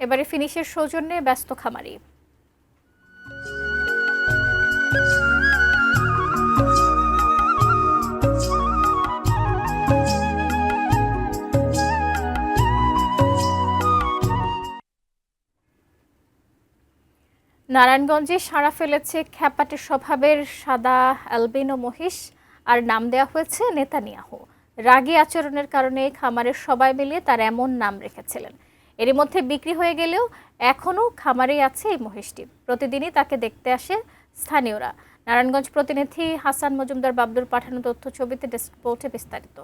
এবারে ফিনিশের সৌজন্যে ব্যস্ত খামারি। নারায়ণগঞ্জে সাড়া ফেলেছে খ্যাপাটে স্বভাবের সাদা অ্যালবিনো মহিষ, আর নাম দেওয়া হয়েছে নেতানিয়াহু। রাগী আচরণের কারণে খামারের সবাই মিলিয়ে তার এমন নাম রেখেছিলেন। এরই মধ্যে বিক্রি হয়ে গেলেও এখনও খামারেই আছে এই মহিষটি। প্রতিদিনই তাকে দেখতে আসে স্থানীয়রা। নারায়ণগঞ্জ প্রতিনিধি হাসান মজুমদার বাবলুর পাঠানো তথ্য ছবিতে ডেস্ক রিপোর্টে বিস্তারিত।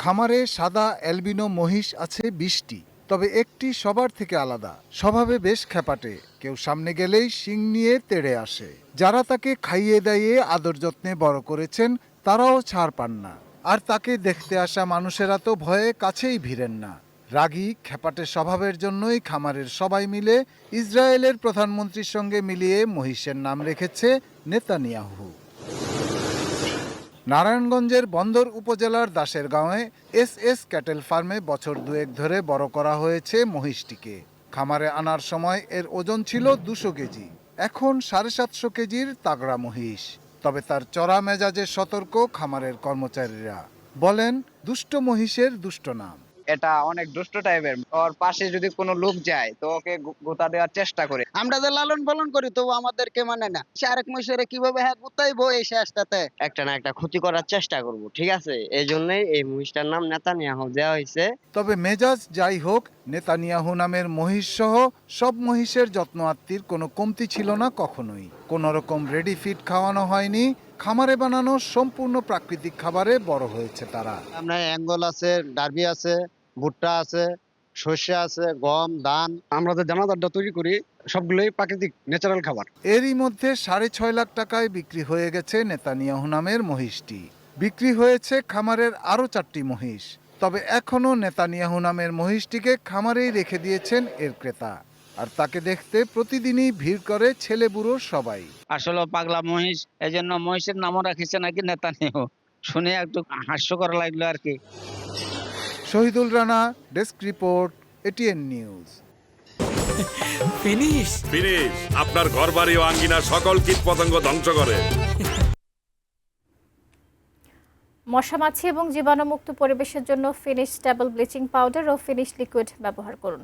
খামারে সাদা অ্যালবিনো মহিষ আছে 20টি, তবে একটি সবার থেকে আলাদা। স্বভাবে বেশ খ্যাপাটে, কেউ সামনে গেলেই শিং নিয়ে তেড়ে আসে। যারা তাকে খাইয়ে দাইয়ে আদর যত্নে বড় করেছেন তারাও ছাড় পান না। আর তাকে দেখতে আসা মানুষেরা তো ভয়ে কাছেই ভিড়েন না। রাগী খ্যাপাটে স্বভাবের জন্যই খামারের সবাই মিলে ইসরায়েলের প্রধানমন্ত্রীর সঙ্গে মিলিয়ে মহিষের নাম রেখেছে নেতানিয়াহু। নারায়ণগঞ্জের বন্দর উপজেলার দাসেরগাঁওয়ে এস ক্যাটেল ফার্মে বছর দুয়েক ধরে বড় করা হয়েছে মহিষটিকে। খামারে আনার সময় এর ওজন ছিল 200 কেজি, এখন 750 কেজির তাগড়া মহিষ। তবে তার চড়া মেজাজে সতর্ক খামারের কর্মচারীরা, বলেন দুষ্ট মহিষের দুষ্ট নাম। এটা অনেক দুষ্ট টাইপের, ওর পাশে যদি কোনো লোক যায় তো ওকে গোতা দেওয়ার চেষ্টা করে। আমরা যে লালন পালন করি তবু আমাদেরকে মানে না, সে আরেক মহিষেরে কিভাবে গুতাইবো এই শেষটাতে একটা না একটা ক্ষতি করার চেষ্টা করব, ঠিক আছে? এই জন্যই এই মহিষটার নাম নেতানিয়াহু দেওয়া হয়েছে। তবে মেজাজ যাই হোক, নেতানিয়াহু নামের মহিষ সহ সব মহিষের যত্ন আত্মীর কোনো কমতি ছিল না কখনোই। কোনো রকম রেডি ফিড খাওয়ানো হয়নি, খামারে বানানো সম্পূর্ণ প্রাকৃতিক খাবারে বড় হয়েছে তারা। আমরা অ্যাঙ্গল আছে, ডার্বি আছে, ভুট্টা আছে, সর্ষে আছে, গম, ধান। আমরা যে দানাদারটা তৈরি করি সবগুলোই প্রাকৃতিক ন্যাচারাল খাবার। এরই মধ্যে 6.5 লাখ টাকায় বিক্রি হয়ে গেছে নেতানিয়াহু নামের মহিষটি। বিক্রি হয়েছে খামারের আরও 4টি মহিষ। তবে এখনও নেতানিয়াহু নামের মহিষটিকে খামারেই রেখে দিয়েছেন এর ক্রেতা। আর তাকে দেখতে প্রতিদিনই ভিড় করে ছেলে বুড়ো সবাই। আসলে পাগলা মহিষ, এই জন্য মহিষের নামও রাখিছে নাকি নেতানিয়াহু। শুনে একটু হাস্যকর লাগলো আর কি। Shahidul Rana, desk report, ATN news. Finish আপনার ঘরবাড়ি ও আঙ্গিনার সকল কীটপতঙ্গ ধ্বংস করে। মশা মাছি এবং জীবাণুমুক্ত পরিবেশের জন্য ফিনিশ স্টেবল ব্লিচিং পাউডার ও ফিনিশ লিকুইড ব্যবহার করুন।